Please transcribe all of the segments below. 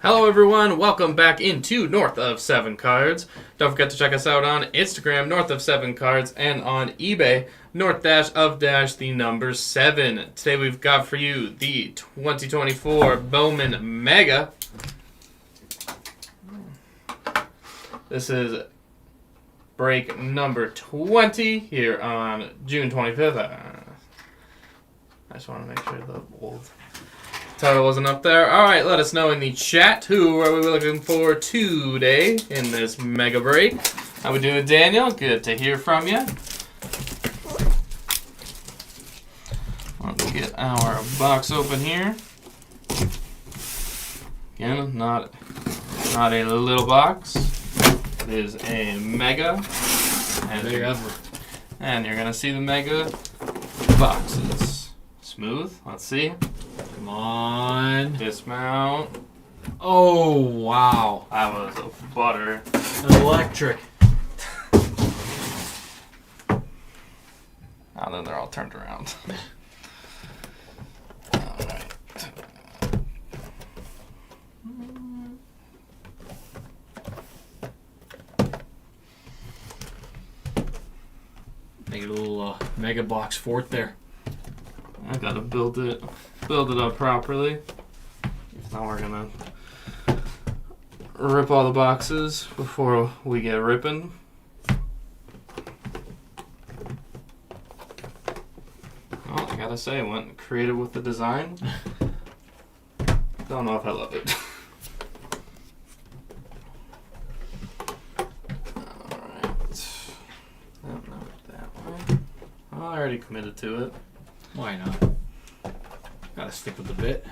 Hello everyone, welcome back into North of 7 Cards. Don't forget to check us out on Instagram, North of 7 Cards, and on eBay, North-of-7. Today we've got for you the 2024 Bowman Mega. This is break number 20 here on June 25th. I just want to make sure the old title wasn't up there. Alright, let us know in the chat who are we looking for today in this mega break. How we doing, Daniel? Good to hear from you. Let's get our box open here. Again, not a little box. It is a mega. And you're going to see the mega boxes. Smooth. Let's see. Come on. Dismount. Oh, wow. That was a butter. Electric. Oh, then they're all turned around. Alright. Make it a little mega box fort there. I gotta build it up properly. Now we're gonna rip all the boxes before we get ripping. Well, I gotta say, I went creative with the design. Don't know if I love it. Alright. Not that way. Oh, I already committed to it. Why not? Gotta stick with the bit.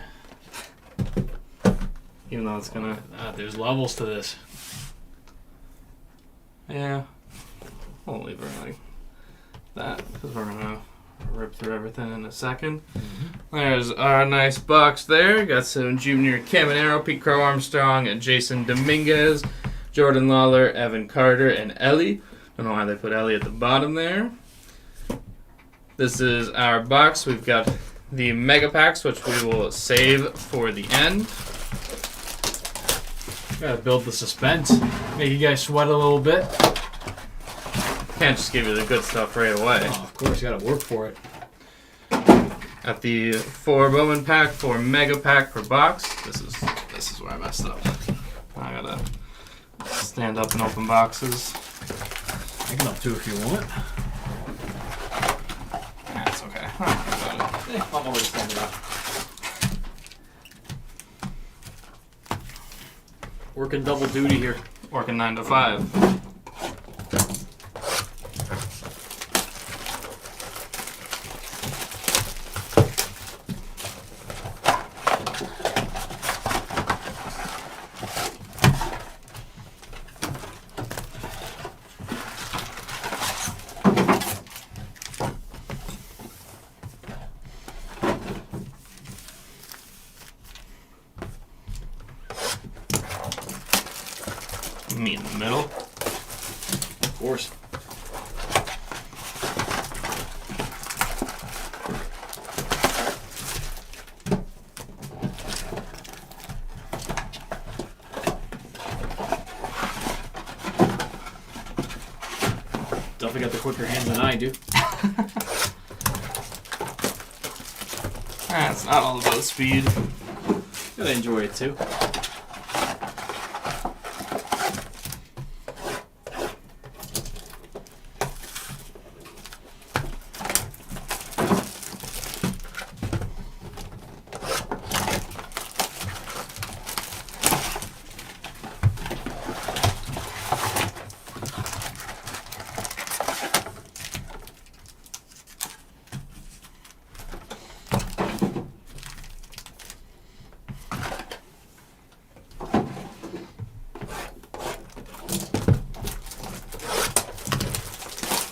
Even though it's gonna... there's levels to this. Yeah. We'll leave it like that because we're gonna rip through everything in a second. Mm-hmm. There's our nice box there. Got some Junior Caminero, Pete Crow Armstrong, and Jason Dominguez, Jordan Lawler, Evan Carter, and Ellie. Don't know why they put Ellie at the bottom there. This is our box. We've got the mega packs, which we will save for the end. Gotta build the suspense. Make you guys sweat a little bit. Can't just give you the good stuff right away. Oh, of course, you gotta work for it. At the 4 Bowman pack, 4 mega pack per box. This is where I messed up. I gotta stand up and open boxes. I can up too if you want. That's okay. I'm already standing up. Working double duty here. Working 9 to 5. Me in the middle. Of course. Definitely got the quicker hands than I do. It's not all about speed. Gotta enjoy it too.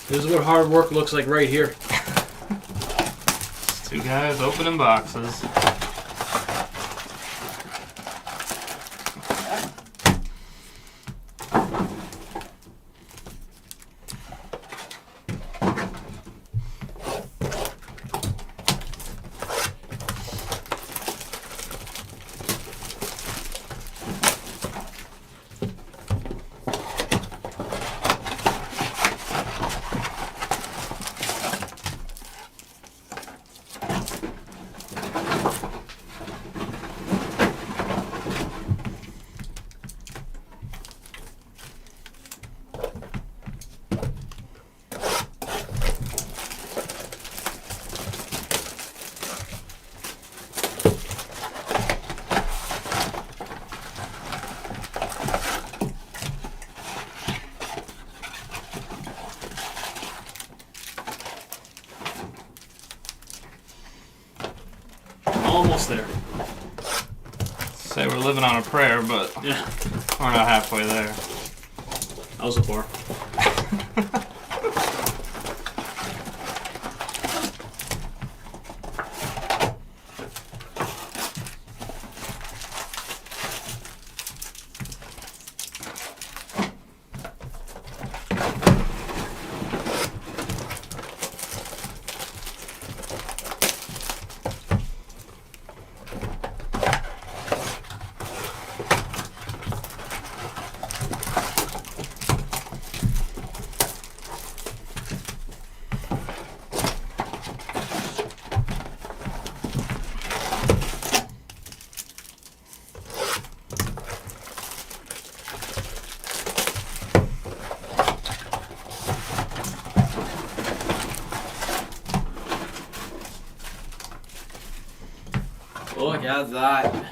This is what hard work looks like right here. 2 guys opening boxes. Say we're living on a prayer, but Yeah. we're not halfway there. That was a bar. Look at that.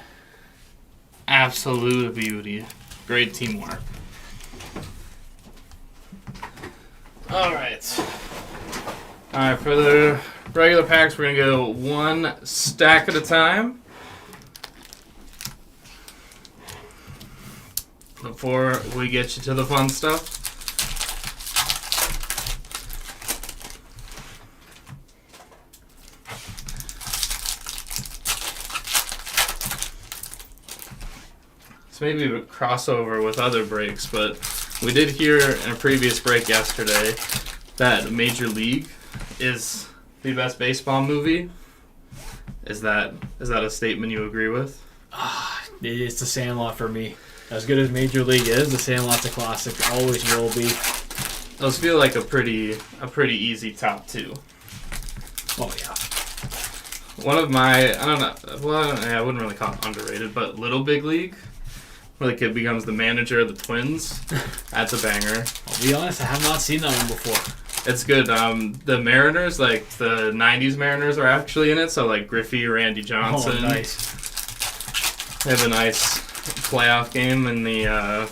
Absolute beauty. Great teamwork. Alright, for the regular packs, we're going to go one stack at a time. Before we get you to the fun stuff. Maybe a crossover with other breaks, but we did hear in a previous break yesterday that Major League is the best baseball movie. Is that a statement you agree with? It's the Sandlot for me. As good as Major League is, the Sandlot's a classic. Always will be. Those feel like a pretty easy top two. Oh yeah. One of my, I don't know, well, I wouldn't really call it underrated, but Little Big League, where the kid becomes the manager of the Twins. That's a banger. I'll be honest, I have not seen that one before. It's good. The Mariners, like the 90s Mariners are actually in it, so like Griffey, Randy Johnson. Oh, nice. They have a nice playoff game in the,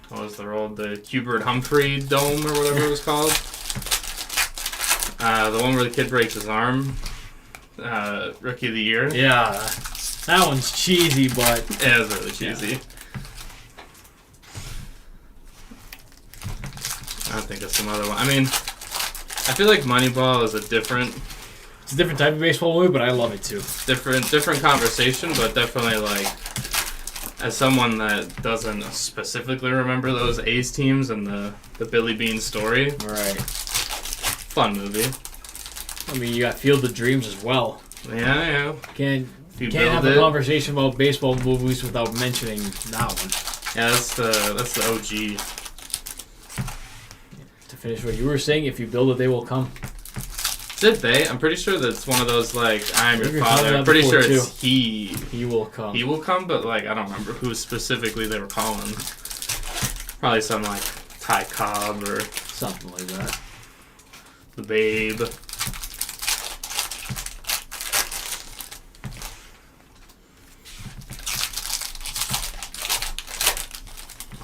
what was the old, the Hubert Humphrey Dome or whatever it was called. The one where the kid breaks his arm. Rookie of the Year. Yeah, that one's cheesy, but... Yeah, it's really cheesy. Yeah. I think of some other one. I mean, I feel like Moneyball is a different type of baseball movie, but I love it too. different conversation, but definitely like as someone that doesn't specifically remember those A's teams and the Billy Bean story. Right. Fun movie. I mean, you got Field of Dreams as well. Yeah. Can't You have build a it. conversation about baseball movies without mentioning that one. Yeah, that's the OG. To finish what you were saying, if you build it, they will come. Did they? I'm pretty sure that's one of those like I am your You've father. told me I'm that pretty sure before, it's he. He will come. He will come, but like I don't remember who specifically they were calling. Probably some like Ty Cobb or Something like that. the Babe.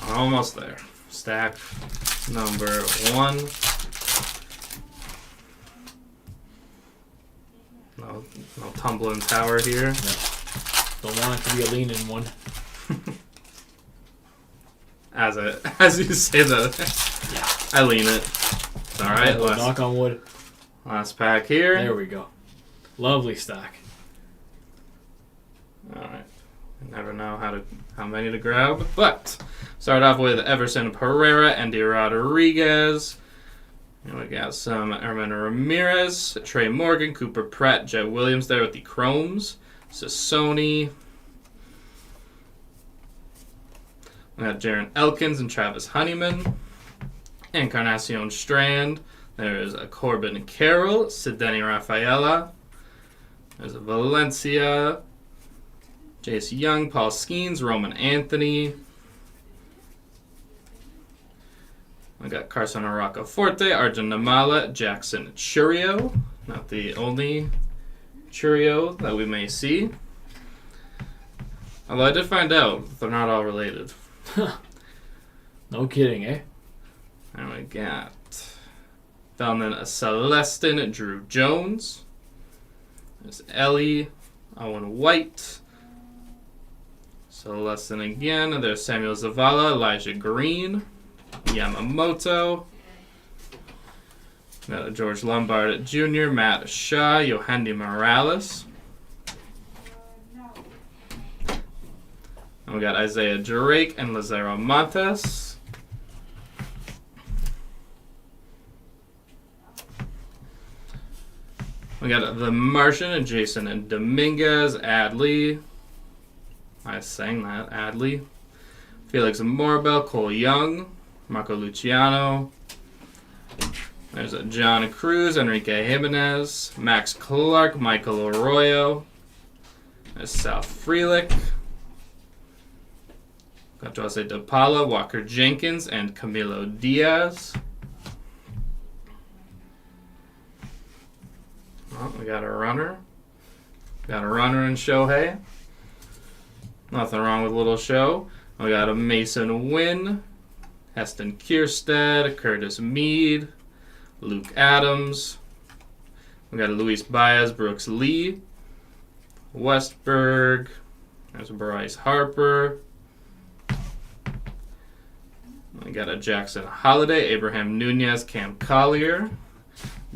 Almost there. Stack number 1. No tumbling tower here. Don't want it to be a leaning one. As you say that, Yeah. I lean it. All right, Knock on wood. last pack here. There we go. Lovely stack. All right. Never know how many to grab, but start off with Everson Pereira, Andy Rodriguez. And we got some Herman Ramirez, Trey Morgan, Cooper Pratt, Jet Williams there with the Chromes, Sassoni. We got Jaron Elkins and Travis Honeyman, Encarnacion Strand. There is a Corbin Carroll, Sidney Rafaela. There's a Valencia. Jace Young, Paul Skeens, Roman Anthony. I got Carson Forte, Arjun Namala, Jackson Churio. Not the only Churio that we may see. Although I did find out they're not all related. No kidding, eh? And we got down then a Celestin Drew Jones. There's Ellie, Owen White. Celestin again. There's Samuel Zavala, Elijah Green, Yamamoto. Got a George Lombard Jr., Matt Shaw, Yohandy Morales. And we got Isaiah Drake and Lazaro Montes. We got The Martian and Jason and Dominguez, Adley. I sang that, Adley. Felix Morbell, Cole Young, Marco Luciano. There's a John Cruz, Enrique Jimenez, Max Clark, Michael Arroyo. There's Sal Frelick. Got Jose De Paula, Walker Jenkins, and Camilo Diaz. Well, we got a runner. Got a runner in Shohei. Nothing wrong with Little Show. We got a Mason Wynn, Heston Kierstead, Curtis Mead, Luke Adams. We got a Luis Baez, Brooks Lee, Westberg. There's Bryce Harper. We got a Jackson Holiday, Abraham Nunez, Cam Collier,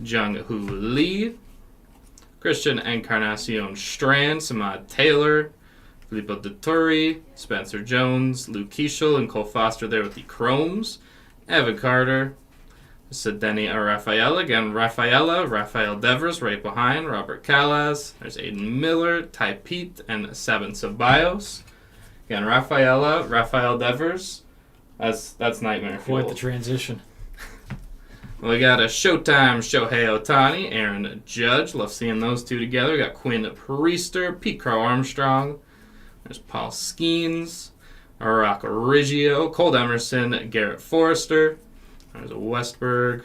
Jung-Hoo Lee, Christian Encarnacion Strand, Samad Taylor, Filippo Dutturi, Spencer Jones, Luke Keishel, and Cole Foster there with the Chromes, Evan Carter, Sedeni Rafaela, again Rafael Devers right behind, Robert Callas, there's Aiden Miller, Ty Pete, and Sabin Ceballos. Again, Rafael Devers. That's nightmare fuel. Quite the transition. We got a Showtime Shohei Ohtani, Aaron Judge. Love seeing those two together. We got Quinn Priester, Pete Crow Armstrong. There's Paul Skeens, Arak Riggio, Colt Emerson, Garrett Forrester. There's a Westberg.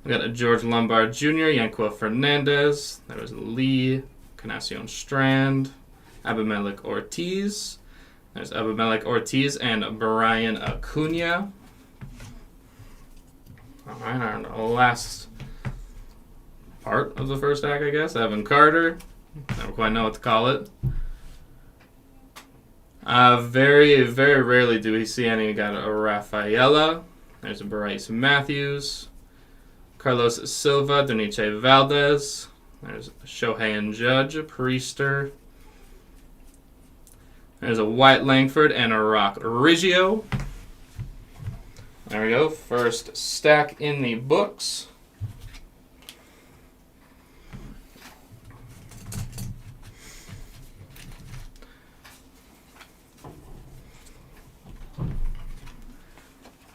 We got a George Lombard Jr., Yanquil Fernandez. There's Lee, Canacion Strand, Abimelech Ortiz. There's Abimelech Ortiz and Brian Acuna. All right, our last part of the first act, I guess. Evan Carter. Never quite know what to call it. Very, very rarely do we see any. We got a Rafaela. There's a Bryce Matthews. Carlos Silva, Doniche Valdez. There's Shohei and Judge, Priester. There's a White Langford and a Rock Riggio. There we go. First stack in the books.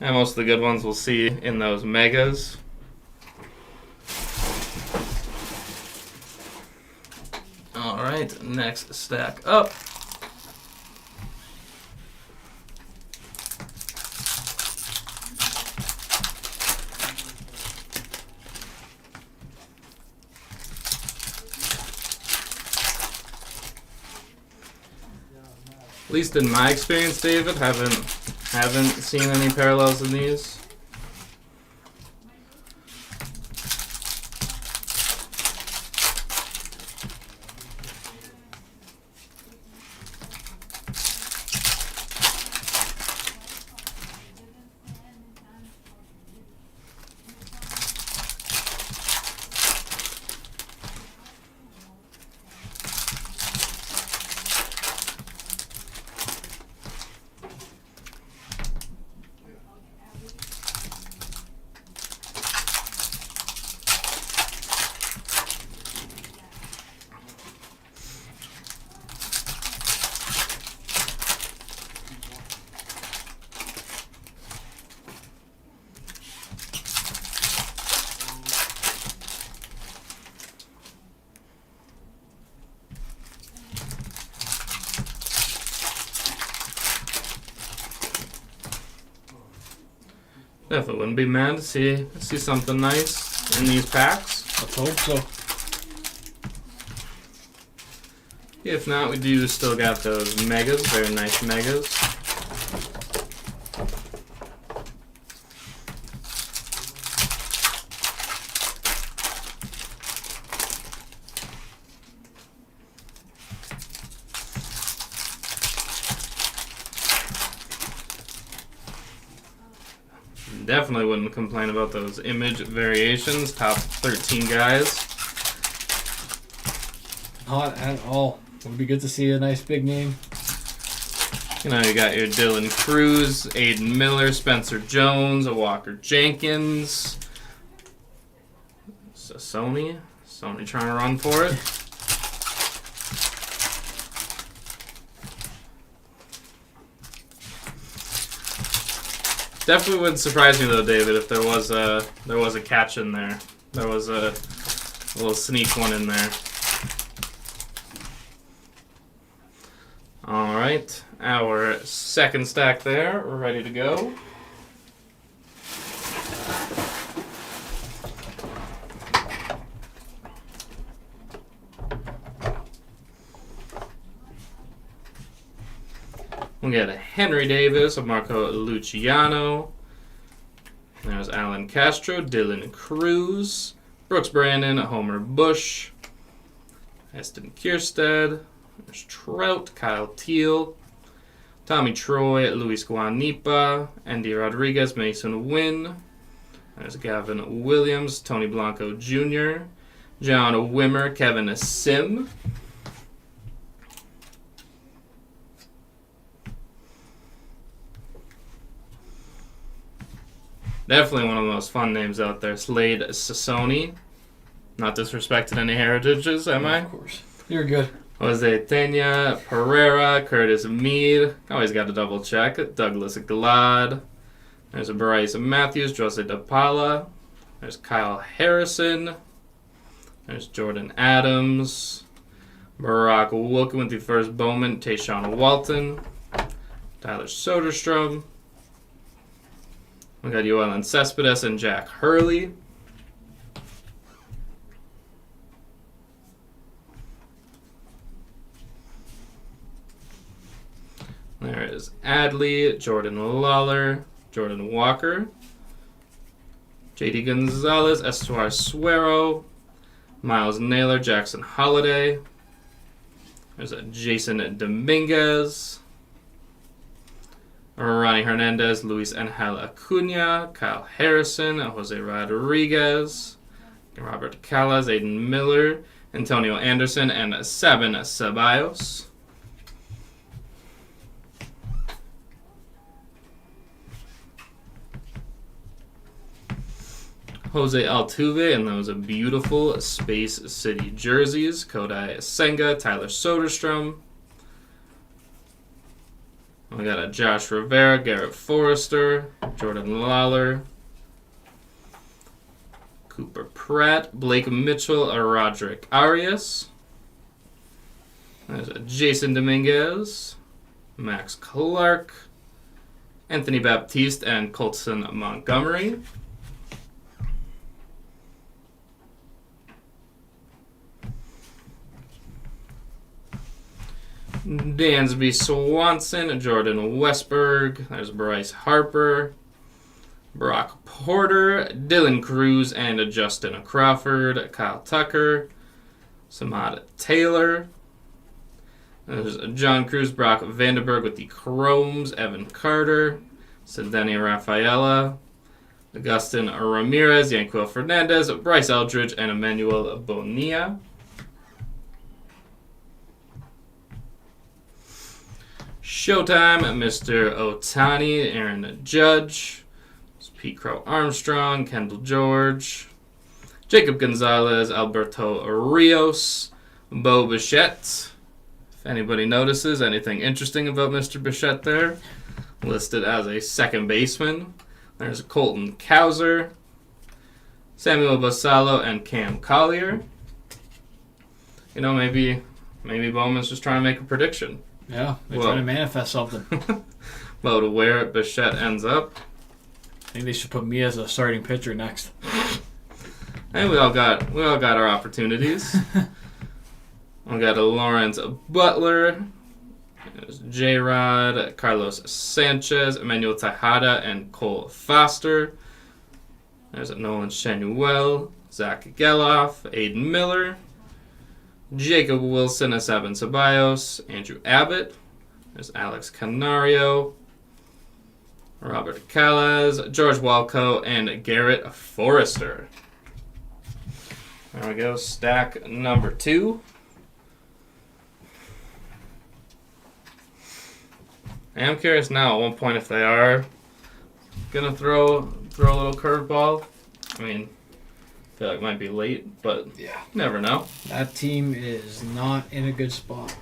And most of the good ones we'll see in those megas. All right, next stack up. At least in my experience, David, haven't seen any parallels in these. Definitely wouldn't be mad to see something nice in these packs. Let's hope so. If not, we do still got those megas, very nice megas. Definitely wouldn't complain about those image variations. Top 13 guys. Not at all. It would be good to see a nice big name. You know, you got your Dylan Cruz, Aiden Miller, Spencer Jones, Walker Jenkins. So Sony trying to run for it. Definitely wouldn't surprise me though, David, if there was a catch in there. There was a little sneak one in there. All right, our second stack there, we're ready to go. We got a Henry Davis, a Marco Luciano. There's Alan Castro, Dylan Cruz, Brooks Brandon, Homer Bush, Eston Kierstead. There's Trout, Kyle Teal, Tommy Troy, Luis Guanipa, Andy Rodriguez, Mason Wynn. There's Gavin Williams, Tony Blanco Jr., John Wimmer, Kevin Sim. Definitely one of the most fun names out there, Slade Sassoni. Not disrespected any heritages, am I? Of course. You're good. Jose Tena, Pereira, Curtis Mead. Always got to double check. Douglas Glad. There's a Bryce Matthews, Jose DePaula. There's Kyle Harrison. There's Jordan Adams. Barack Wilkin with the first Bowman, Tayshawn Walton. Tyler Soderstrom. We got Yoelen Cespedes and Jack Hurley. There is Adley, Jordan Lawler, Jordan Walker, JD Gonzalez, Estuar Suero, Miles Naylor, Jackson Holiday. There's a Jason Dominguez, Ronnie Hernandez, Luis Angel Acuna, Kyle Harrison, Jose Rodriguez, Robert Callas, Aiden Miller, Antonio Anderson, and Sabin Ceballos. Jose Altuve, and those are beautiful Space City jerseys. Kodai Senga, Tyler Soderstrom. We got a Josh Rivera, Garrett Forrester, Jordan Lawler, Cooper Pratt, Blake Mitchell, Roderick Arias. There's a Jason Dominguez, Max Clark, Anthony Baptiste, and Colson Montgomery. Dansby Swanson, Jordan Westberg, there's Bryce Harper, Brock Porter, Dylan Cruz, and Justin Crawford, Kyle Tucker, Samad Taylor. There's John Cruz, Brock Vandenberg with the Chromes, Evan Carter, Sedani Rafaela, Augustin Ramirez, Yanquil Fernandez, Bryce Eldridge, and Emmanuel Bonilla. Showtime, Mr. Otani, Aaron Judge, Pete Crow Armstrong, Kendall George, Jacob Gonzalez, Alberto Rios, Bo Bichette. If anybody notices anything interesting about Mr. Bichette there, listed as a second baseman. There's Colton Cowser, Samuel Basalo, and Cam Collier. You know, maybe Bowman's just trying to make a prediction. Yeah, they're trying to manifest something. Well, to where Bichette ends up. I think they should put me as a starting pitcher next. Hey, we all got our opportunities. We got a Lawrence Butler, J-Rod, Carlos Sanchez, Emmanuel Tejada, and Cole Foster. There's a Nolan Shanuel, Zach Geloff, Aiden Miller, Jacob Wilson, Sabin Ceballos, Andrew Abbott. There's Alex Canario, Robert Callas, George Walco, and Garrett Forrester. There we go. Stack number 2. I am curious now at one point if they are gonna throw a little curveball. I mean, I feel like it might be late, but Yeah. never know. That team is not in a good spot.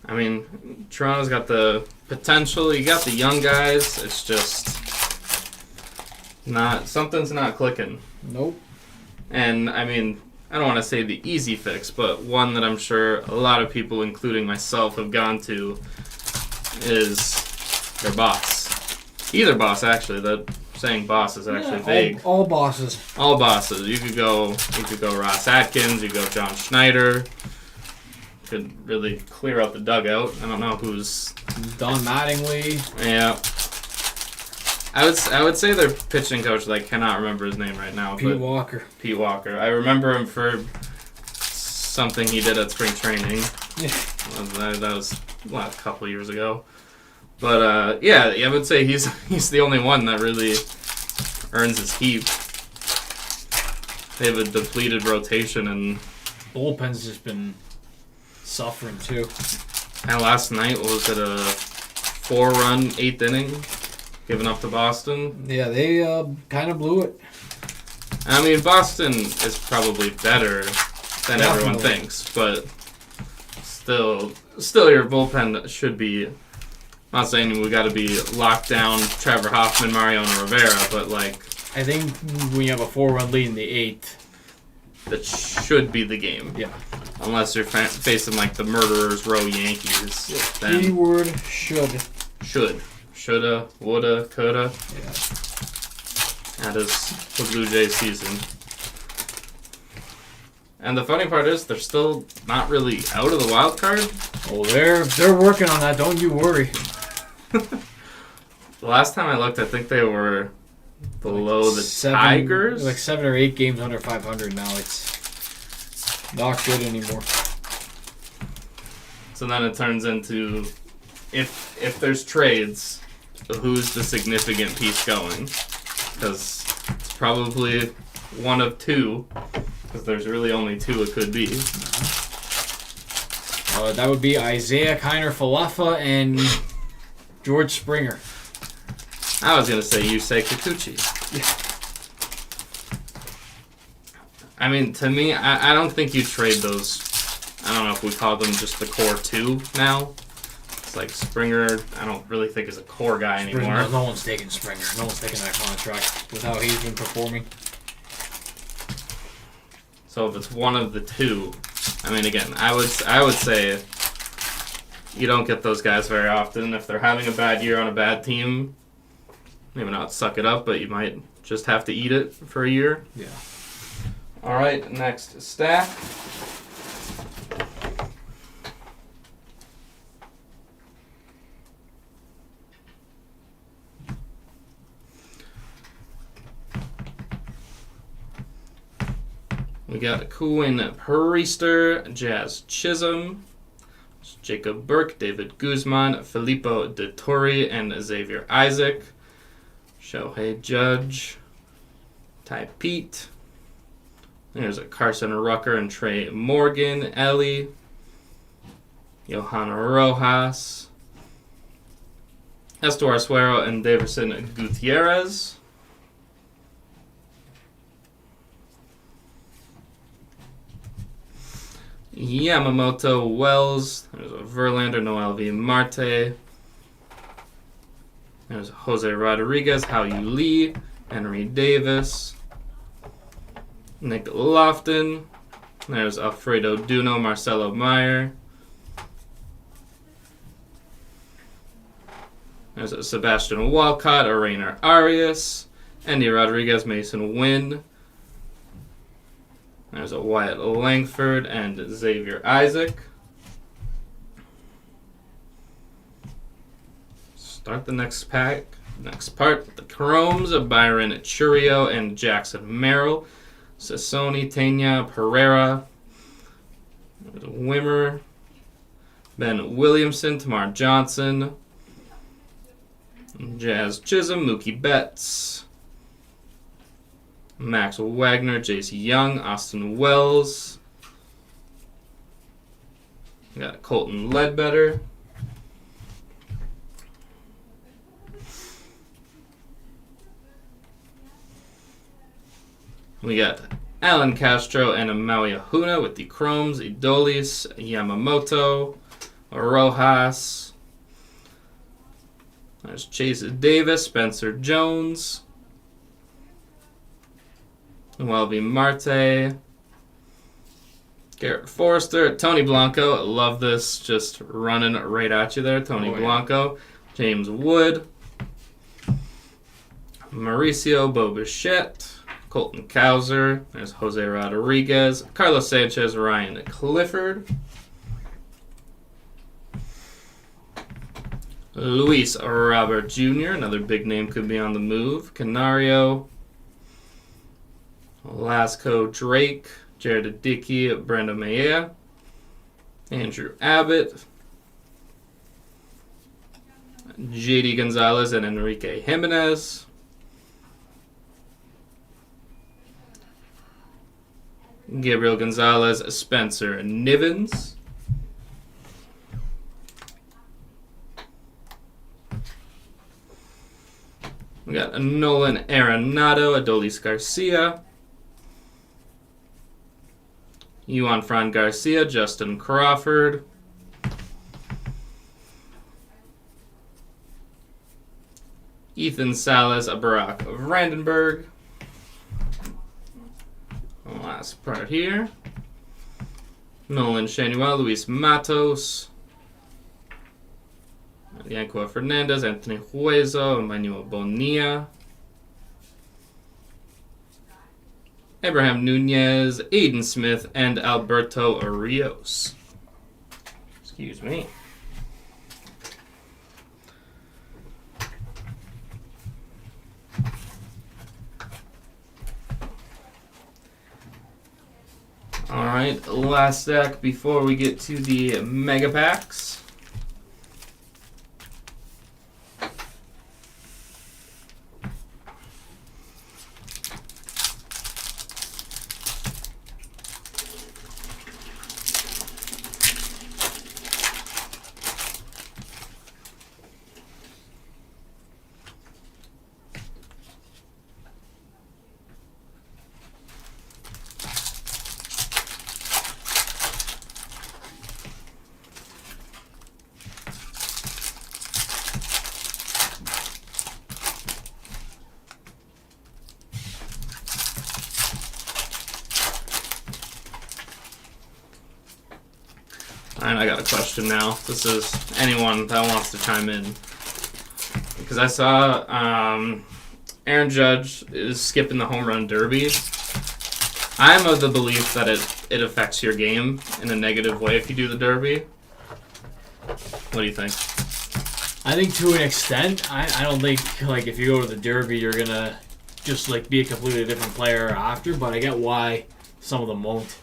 I mean, Toronto's got the potential. You got the young guys. It's just something's not clicking. Nope. And I mean, I don't want to say the easy fix, but one that I'm sure a lot of people, including myself, have gone to is their boss. Either boss, actually. That saying boss is actually vague. All bosses. All bosses. You could go Ross Atkins. You could go John Schneider. Could really clear out the dugout. I don't know who's Don Mattingly. Yeah. I would say their pitching coach, I cannot remember his name right now. Pete Walker. Pete Walker. I remember him for something he did at spring training. Yeah. That was a couple years ago. But yeah, I would say he's the only one that really earns his keep. They have a depleted rotation, and Bullpen's just been suffering too. and last night, what was it, a 4-run 8th inning? Given up to Boston. Yeah, they kind of blew it. I mean, Boston is probably better than everyone Definitely. thinks, but still your bullpen should be. I'm not saying we got to be locked down Trevor Hoffman, Mariano Rivera, but I think when you have a 4-run lead in the 8th. that should be the game. Yeah. Unless you're facing the murderers row Yankees, then Keyword should. shoulda, woulda, coulda. Yeah. That is the Blue Jays season. And the funny part is they're still not really out of the wild card. Oh, they're working on that. Don't you worry. The last time I looked, I think they were below the Tigers. 7 or 8 games under 500 now. It's not good anymore. So then it turns into if there's trades, who's the significant piece going? Because it's probably one of two. Because there's really only 2 it could be. That would be Isaiah Kiner-Falefa and George Springer. I was gonna say Yusei Kikuchi. I mean, to me, I don't think you trade those. I don't know if we call them just the core 2 now. It's like Springer, I don't really think is a core guy anymore. No one's taking Springer. No one's taking that contract with how he's been performing. So if it's one of the 2, I mean, again, I would say you don't get those guys very often. If they're having a bad year on a bad team, maybe not suck it up, but you might just have to eat it for a year. Yeah. All right, next stack. We got Quinn Priester, Jazz Chisholm, Jacob Burke, David Guzman, Filippo De Torre, and Xavier Isaac, Shohei Judge, Ty Pete. There's a Carson Rucker and Trey Morgan, Ellie, Johanna Rojas, Estor Suero, and Davison Gutierrez. Yamamoto, Wells, there's a Verlander, Noel V. Marte, there's Jose Rodriguez, Hao-Yu Lee, Henry Davis, Nick Lofton, there's Alfredo Duno, Marcelo Meyer, there's a Sebastian Walcott, Arainer Arias, Andy Rodriguez, Mason Wynn, there's a Wyatt Langford and Xavier Isaac. Start the next part. The Chromes of Byron Churio and Jackson Merrill. Sassoni, Tena, Pereira, Wimmer, Ben Williamson, Tamar Johnson, Jazz Chisholm, Mookie Betts, Max Wagner, J.C. Young, Austin Wells. We got Colton Ledbetter. We got Alan Castro and Maui Ahuna with the Chromes, Idolis, Yamamoto, Rojas. There's Chase Davis, Spencer Jones, Welby Marte, Garrett Forrester, Tony Blanco. I love this, just running right at you there. Tony Blanco, James Wood, Mauricio Bobichette, Colton Cowser, there's Jose Rodriguez, Carlos Sanchez, Ryan Clifford, Luis Robert Jr., another big name could be on the move, Canario, Lasco Drake, Jared Dickey, Brenda Maya, Andrew Abbott, JD Gonzalez, and Enrique Jimenez. Gabriel Gonzalez, Spencer Nivens. We got Nolan Arenado, Adolis Garcia, Juan Fran Garcia, Justin Crawford, Ethan Salas, Barack Vandenberg. Last part here. Nolan Shanuel, Luis Matos, Yanko Fernandez, Anthony Hueso, Emmanuel Bonilla, Abraham Nunez, Aiden Smith, and Alberto Rios. Excuse me. Alright, last stack before we get to the Mega Packs. Alright, I got a question now. This is anyone that wants to chime in. Because I saw Aaron Judge is skipping the home run derby. I'm of the belief that it affects your game in a negative way if you do the derby. What do you think? I think to an extent. I don't think, like, if you go to the derby, you're going to just, like, be a completely different player after. But I get why some of them won't.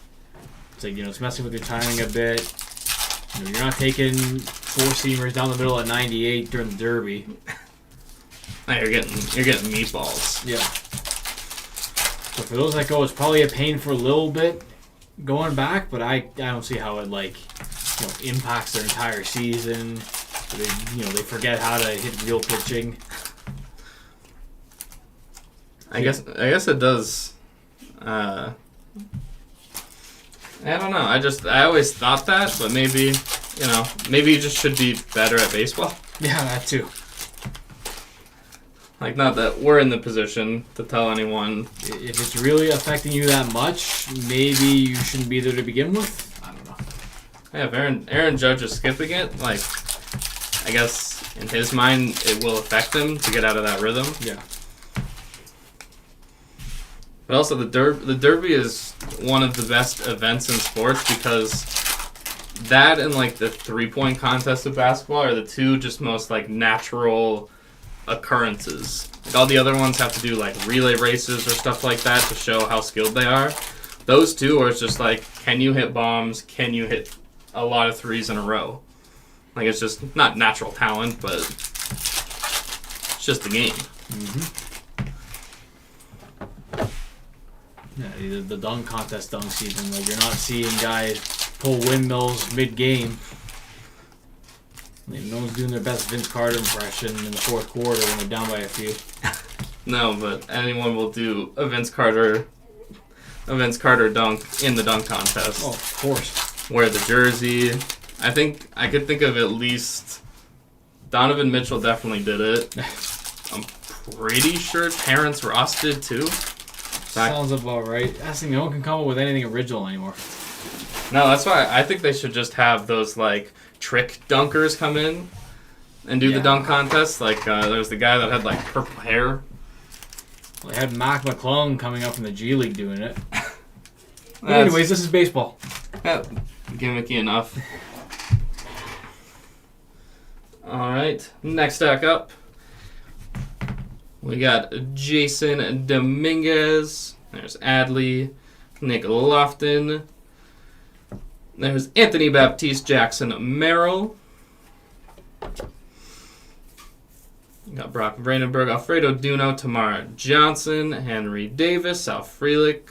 It's like, it's messing with your timing a bit. You're not taking four-seamers down the middle at 98 during the derby. No, you're getting meatballs. Yeah. So for those that go, it's probably a pain for a little bit going back, but I don't see how it impacts their entire season. They forget how to hit real pitching. I guess it does. I don't know. I always thought that, but maybe you just should be better at baseball. Yeah, that too. Like, not that we're in the position to tell anyone. If it's really affecting you that much, maybe you shouldn't be there to begin with. I don't know. Yeah, if Aaron Judge is skipping it, like, I guess in his mind it will affect him to get out of that rhythm. Yeah. But also the derby is one of the best events in sports because that and like the 3-point contest of basketball are the two just most like natural occurrences. Like all the other ones have to do like relay races or stuff like that to show how skilled they are. Those two are just like, can you hit bombs? Can you hit a lot of threes in a row? Like it's just not natural talent, but it's just the game. Mm-hmm. Yeah, the dunk contest dunk season, like you're not seeing guys pull windmills mid-game. Like, no one's doing their best Vince Carter impression in the fourth quarter when they're down by a few. No, but anyone will do a Vince Carter dunk in the dunk contest. Oh, of course. Wear the jersey. I think I could think of at least Donovan Mitchell definitely did it. I'm pretty sure Terrence Ross did too. Sounds about right. That's the thing, no one can come up with anything original anymore. No, that's why I think they should just have those like trick dunkers come in and do the dunk contest. Like there was the guy that had like purple hair. Well, they had Mac McClung coming up from the G League doing it. But anyways, this is baseball. Yeah, gimmicky enough. All right, next stack up. We got Jason Dominguez. There's Adley. Nick Lofton. There's Anthony Baptiste Jackson Merrill. We got Brock Brandenburg, Alfredo Duno, Tamara Johnson, Henry Davis, Sal Frelick,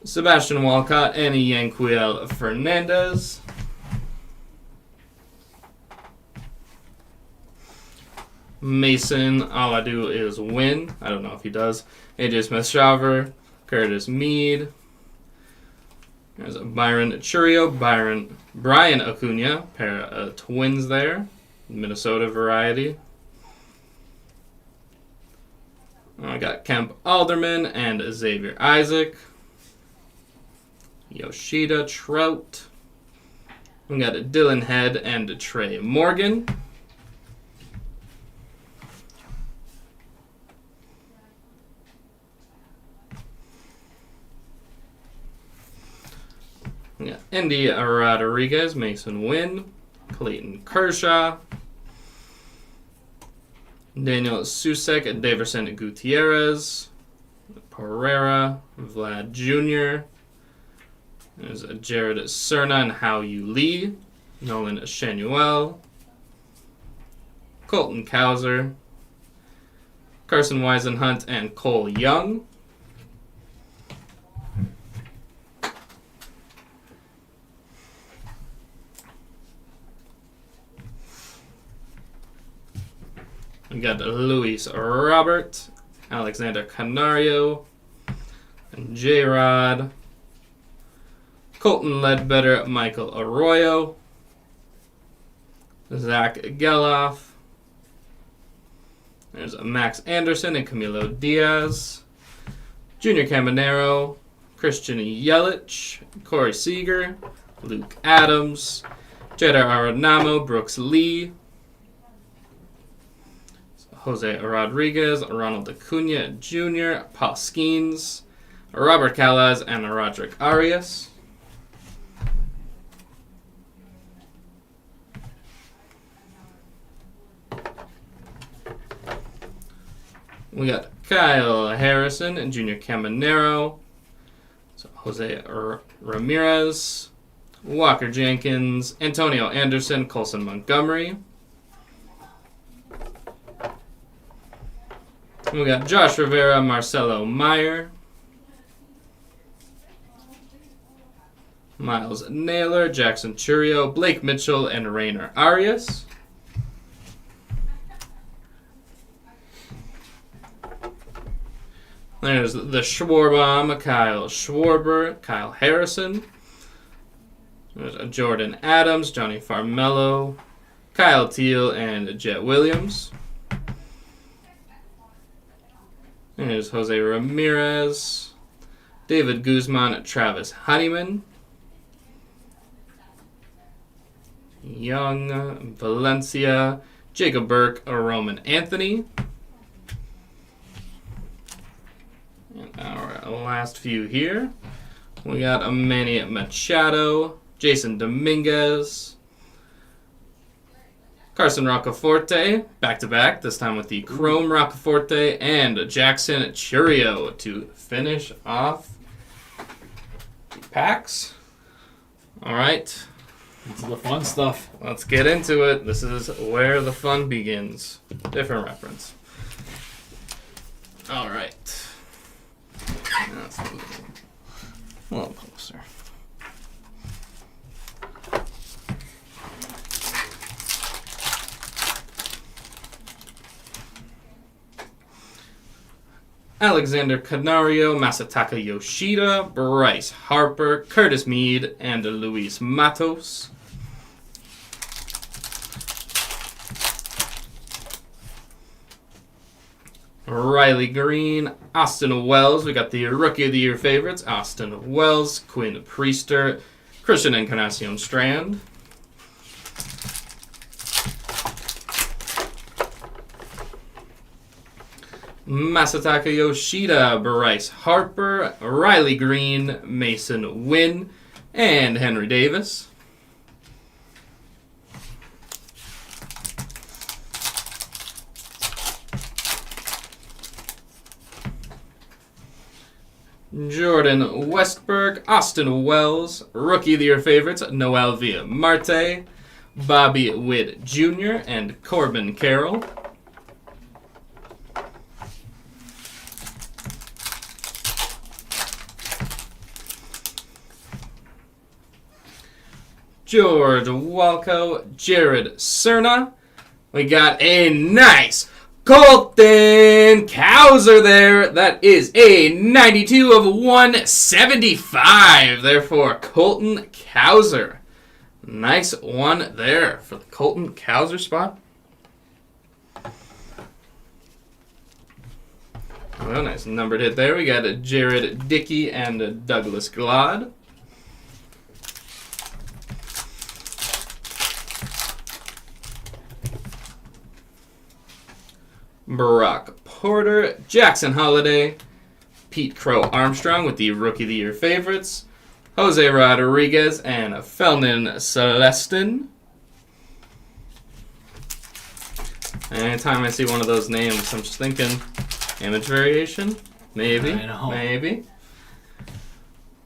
Sebastian Walcott, and Yanquiel Fernandez. Mason, all I do is win. I don't know if he does. AJ Smith-Shawver, Curtis Mead. There's a Byron Churio, Brian Acuna, pair of twins there. Minnesota variety. I got Kemp Alderman and Xavier Isaac. Yoshida Trout. We got Dylan Head and Trey Morgan. We got Indy Rodriguez, Mason Wynn, Clayton Kershaw, Daniel Susek, Daverson Gutierrez, Pereira, Vlad Jr., there's Jared Cerna and Hao Yu Lee, Nolan Shanuel, Colton Cowser, Carson Weisenhunt, and Cole Young. We got Luis Robert, Alexander Canario, and J-Rod, Colton Ledbetter, Michael Arroyo, Zach Geloff, there's Max Anderson and Camilo Diaz, Junior Caminero, Christian Yelich, Corey Seager, Luke Adams, Jeder Arenamo, Brooks Lee, Jose Rodriguez, Ronald Acuna Jr., Paul Skeens, Robert Calaz, and Roderick Arias. We got Kyle Harrison and Junior Caminero, so Jose Ramirez, Walker Jenkins, Antonio Anderson, Colson Montgomery. We got Josh Rivera, Marcelo Meyer, Miles Naylor, Jackson Churio, Blake Mitchell, and Rainer Arias. There's the Schwarbomb, Kyle Schwarber, Kyle Harrison. There's Jordan Adams, Johnny Farmello, Kyle Teal, and Jet Williams. There's Jose Ramirez, David Guzman, Travis Honeyman, Young, Valencia, Jacob Burke, Roman Anthony. And our last few here, we got Manny Machado, Jason Dominguez, Carson Roccaforte, back-to-back, this time with the Chrome Roccaforte, and Jackson Churio to finish off the packs. All right. This is the fun stuff. Let's get into it. This is where the fun begins. Different reference. All right. That's a little closer. Alexander Canario, Masataka Yoshida, Bryce Harper, Curtis Mead, and Luis Matos. Riley Green, Austin Wells. We got the Rookie of the Year favorites, Austin Wells, Quinn Priester, Christian Encarnacion Strand. Masataka Yoshida, Bryce Harper, Riley Green, Mason Wynn, and Henry Davis. Jordan Westberg, Austin Wells, Rookie of the Year favorites, Noel Villamarte, Bobby Witt Jr., and Corbin Carroll. George Walco, Jared Cerna. We got a nice Colton Cowser there. That is a 92 of 175. Therefore, Colton Cowser. Nice one there for the Colton Cowser spot. Well, nice numbered hit there. We got a Jared Dickey and a Douglas Glod. Barack Porter, Jackson Holiday, Pete Crow Armstrong with the Rookie of the Year favorites, Jose Rodriguez, and Felnin Celestin. Anytime I see one of those names, I'm just thinking, image variation? Maybe. I know. Maybe.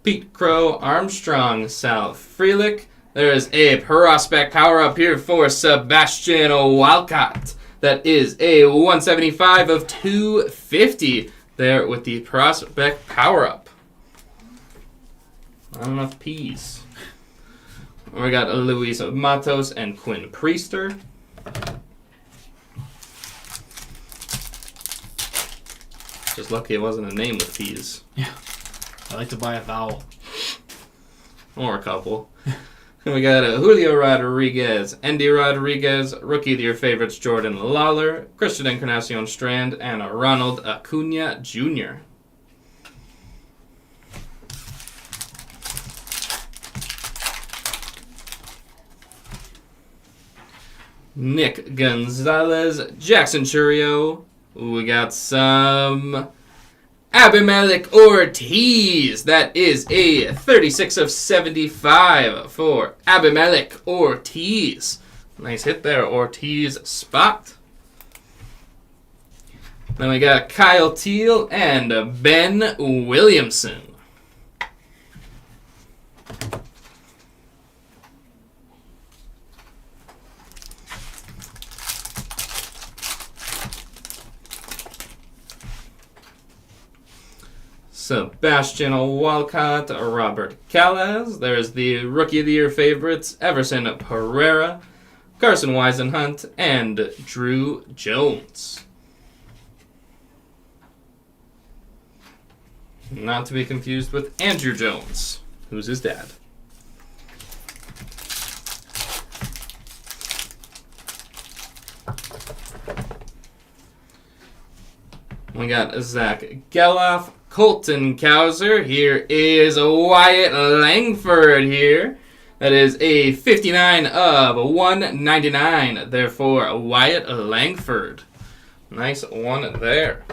Pete Crow Armstrong, Sal Frelick. There's a prospect power up here for Sebastian Walcott. That is a 175 of 250 there with the prospect power-up. Not enough P's. We got Luis Matos and Quinn Priester. Just lucky it wasn't a name with P's. Yeah. I like to buy a vowel. Or a couple. We got Julio Rodriguez, Andy Rodriguez, Rookie of the Year favorites Jordan Lawler, Christian Encarnacion Strand, and Ronald Acuna Jr. Nick Gonzalez, Jackson Churio. We got some Abimelec Ortiz. That is a 36 of 75 for Abimelec Ortiz. Nice hit there, Ortiz spot. Then we got Kyle Teal and Ben Williamson. Sebastian Walcott, Robert Callas. There's the Rookie of the Year favorites, Everson Pereira, Carson Weisenhunt, and Drew Jones. Not to be confused with Andrew Jones, who's his dad. We got Zach Geloff, Colton Cowser. Here is Wyatt Langford here. That is a 59 of 199. Therefore, Wyatt Langford. Nice one there.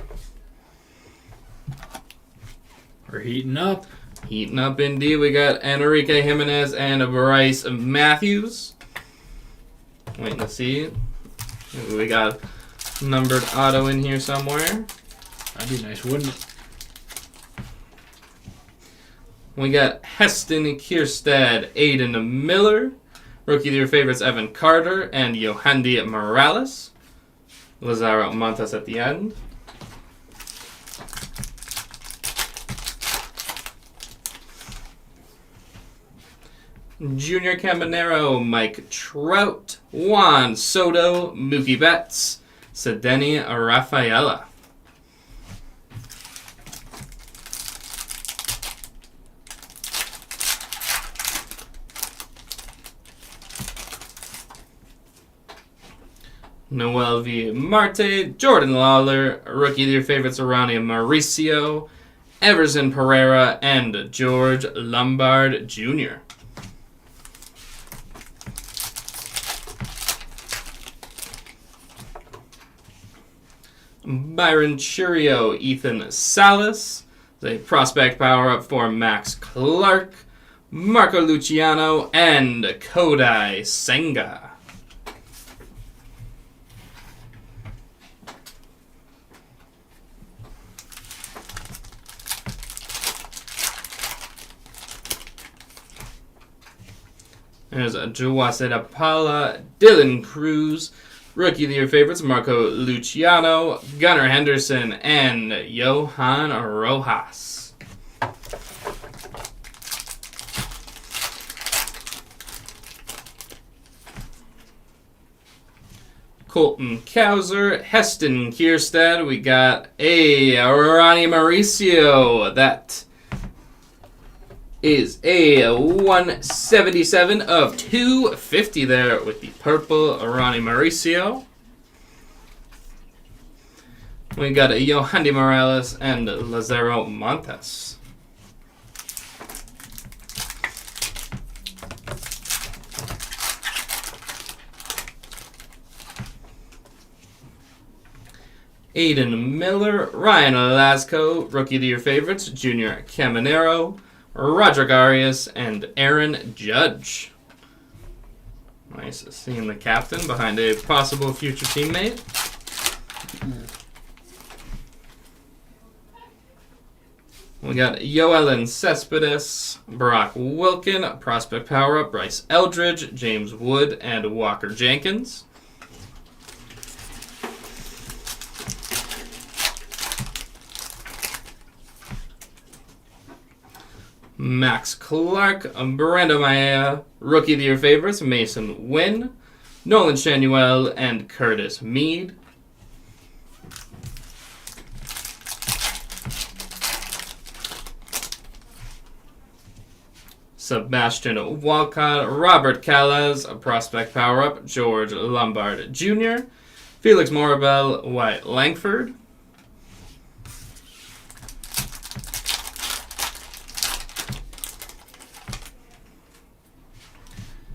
We're heating up. Heating up indeed. We got Enrique Jimenez and Bryce Matthews. Waiting to see Maybe we got numbered auto in here somewhere. That'd be nice, wouldn't it? We got Heston Kierstead, Aiden Miller. Rookie of your favorites, Evan Carter and Yohandy Morales. Lazaro Montes at the end. Junior Caminero, Mike Trout, Juan Soto, Mookie Betts, Sedeni Rafaela. Noel V. Marte, Jordan Lawler, rookie of your favorites, Arani Mauricio, Everson Pereira, and George Lombard Jr. Byron Churio, Ethan Salas, a prospect power-up for Max Clark, Marco Luciano, and Kodai Senga. There's Juwaseda Pala, Dylan Cruz, rookie of your favorites, Marco Luciano, Gunnar Henderson, and Johan Rojas. Colton Cowser, Heston Kierstead. We got a Ronnie Mauricio. That is a 177 of 250 there with the purple Ronnie Mauricio. We got a Yohandy Morales and Lazaro Montes. Aiden Miller, Ryan Lasco, rookie of your favorites, Junior Caminero, Roger Arias, and Aaron Judge. Nice seeing the captain behind a possible future teammate. We got Yoelen Cespedes, Barack Wilkin, prospect power-up, Bryce Eldridge, James Wood, and Walker Jenkins. Max Clark, Brando Maya, rookie of your favorites, Mason Wynn, Nolan Shanuel, and Curtis Mead. Sebastian Walcott, Robert Callas, a prospect power-up, George Lombard Jr., Felix Morabel, Wyatt Langford.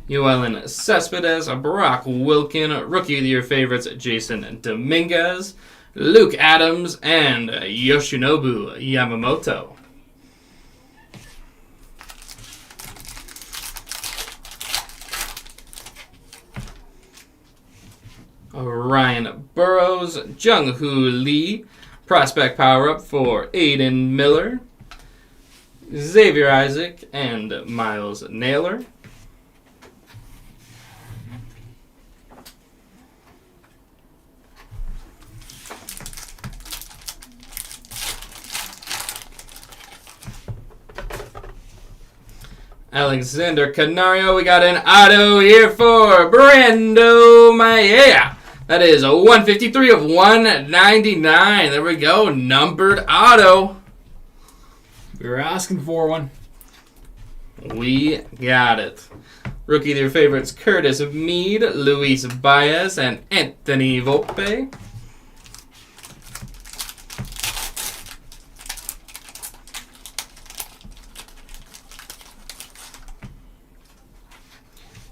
Yoelen Cespedes, Barack Wilkin, rookie of your favorites, Jason Dominguez, Luke Adams, and Yoshinobu Yamamoto. Ryan Burrows, Jung-Hoo Lee, prospect power-up for Aiden Miller, Xavier Isaac, and Miles Naylor. Alexander Canario, we got an auto here for Brando Maya. That is a 153 of 199. There we go, numbered auto. We were asking for one. We got it. Rookie of your favorites, Curtis Mead, Luis Baez, and Anthony Volpe.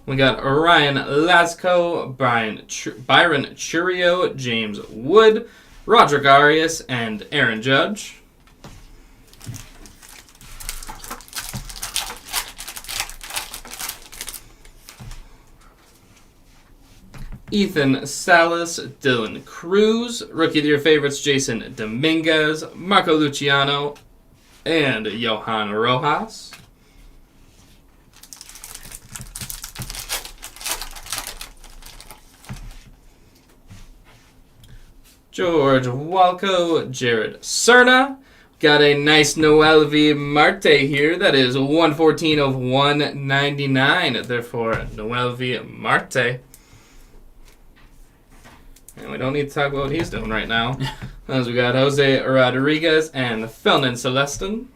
We got Ryan Lasco, Byron Churio, James Wood, Roger Arias, and Aaron Judge. Ethan Salas, Dylan Cruz, Rookie of the Year favorites Jason Dominguez, Marco Luciano, and Johan Rojas. George Walco, Jared Cerna. Got a nice Noel V. Marte here. That is 114 of 199. Therefore, Noel V. Marte. And we don't need to talk about what he's doing right now. As we got Jose Rodriguez and Felnin Celestin.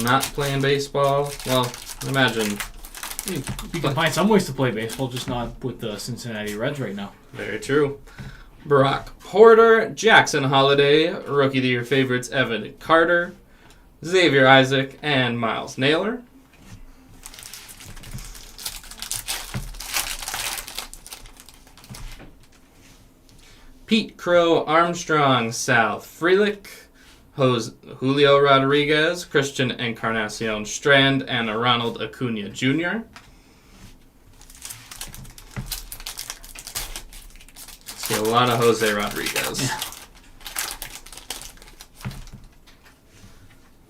Not playing baseball. Well, imagine. You can find some ways to play baseball, just not with the Cincinnati Reds right now. Very true. Brock Porter, Jackson Holiday, Rookie of the Year favorites Evan Carter, Xavier Isaac, and Miles Naylor. Pete Crow, Armstrong, Sal Frelick, Julio Rodriguez, Christian Encarnacion Strand, and Ronald Acuna Jr. See a lot of Jose Rodriguez. Yeah.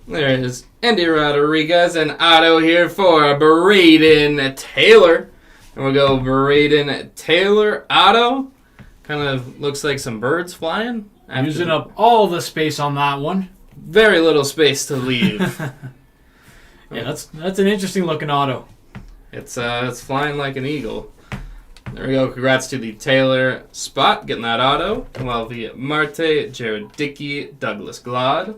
There is Andy Rodriguez and auto here for Braden Taylor. And we'll go Braden Taylor auto. Kind of looks like some birds flying. Using up all the space on that one. Very little space to leave. Yeah, that's an interesting looking auto. It's flying like an eagle. There we go. Congrats to the Taylor spot getting that auto. Well, via Marte, Jared Dickey, Douglas Glod.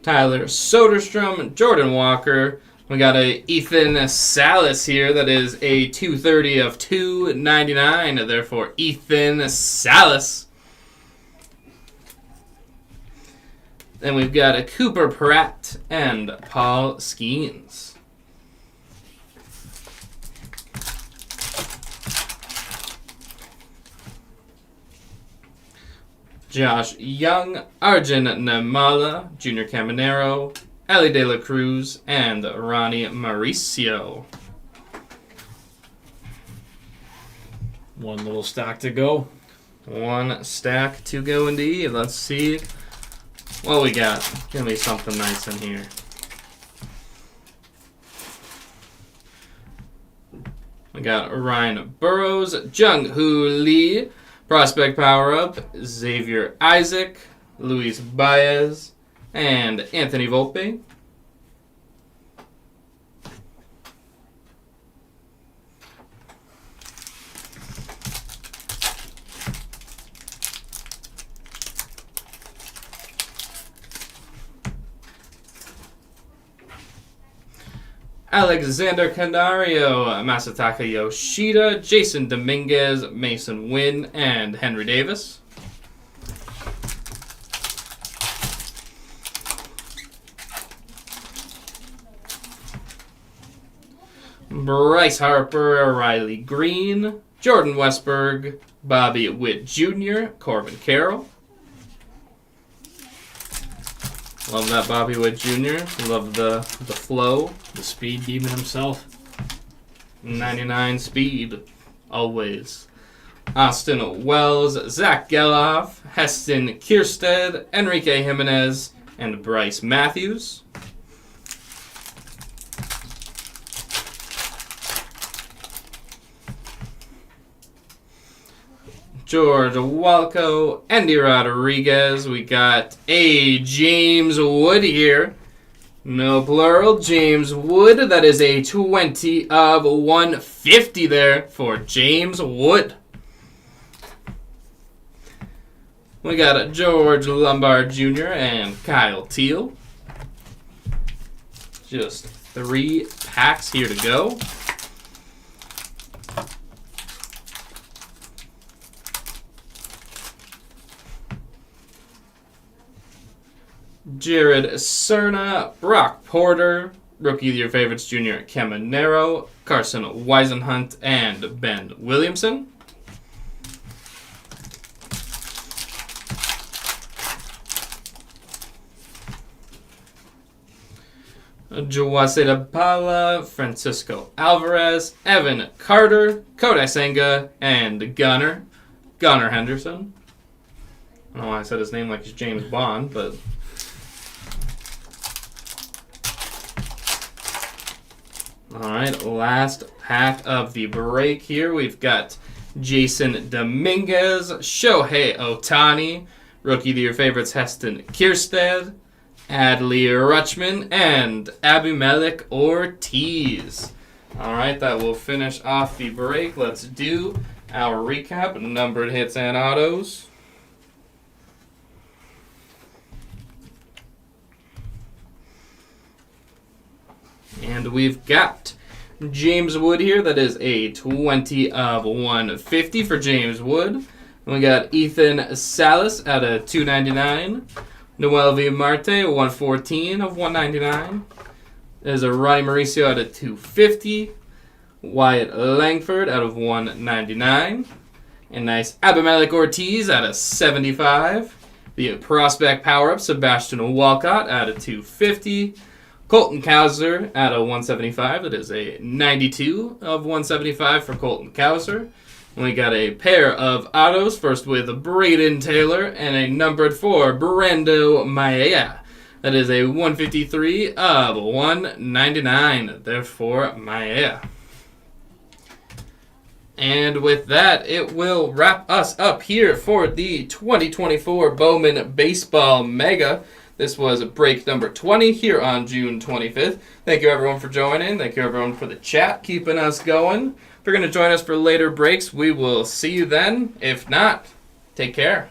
Tyler Soderstrom, Jordan Walker. We got a Ethan Salas here. That is a 230 of 299. Therefore, Ethan Salas. Then we've got a Cooper Pratt and Paul Skeens. Josh Young, Arjun Namala, Junior Caminero, Ellie De La Cruz, and Ronnie Mauricio. One little stack to go. One stack to go indeed. Let's see what we got. Give me something nice in here. We got Ryan Burrows, Jung Hoo Lee, Prospect Power Up, Xavier Isaac, Luis Baez, and Anthony Volpe. Alexander Canario, Masataka Yoshida, Jason Dominguez, Mason Wynn, and Henry Davis. Bryce Harper, Riley Green, Jordan Westberg, Bobby Witt Jr., Corbin Carroll. Love that Bobby Witt Jr. Love the flow. The speed demon himself. 99 speed. Always. Austin Wells, Zach Geloff, Heston Kierstead, Enrique Jimenez, and Bryce Matthews. George Walco, Andy Rodriguez. We got a James Wood here. No plural, James Wood. That is a 20 of 150 there for James Wood. We got a George Lombard Jr. and Kyle Teal. Just 3 packs here to go. Jared Cerna, Brock Porter, Rookie of the Year favorites Junior Caminero, Carson Weisenhunt, and Ben Williamson. Joaceda Pala, Francisco Alvarez, Evan Carter, Kodai Senga, and Gunnar Henderson. I don't know why I said his name like he's James Bond, but... Alright, last pack of the break here. We've got Jason Dominguez, Shohei Ohtani, Rookie of the Year favorites Heston Kierstead, Adley Rutschman, and Abimelech Ortiz. Alright, that will finish off the break. Let's do our recap, numbered hits and autos. And we've got James Wood here. That is a 20 of 150 for James Wood. And we got Ethan Salas at a 299. Noel V. Marte, 114 of 199. There's a Ronnie Mauricio at a 250. Wyatt Langford out of 199. And nice Abimelech Ortiz at a 75. The prospect power-up, Sebastian Walcott at a 250. Colton Cowser at a 175. That is a 92 of 175 for Colton Cowser. And we got a pair of autos, first with Braden Taylor and a numbered for Brando Maia. That is a 153 of 199. Therefore, Maia. And with that, it will wrap us up here for the 2024 Bowman Baseball Mega. This was break number 20 here on June 25th. Thank you, everyone, for joining. Thank you, everyone, for the chat, keeping us going. If you're going to join us for later breaks, we will see you then. If not, take care.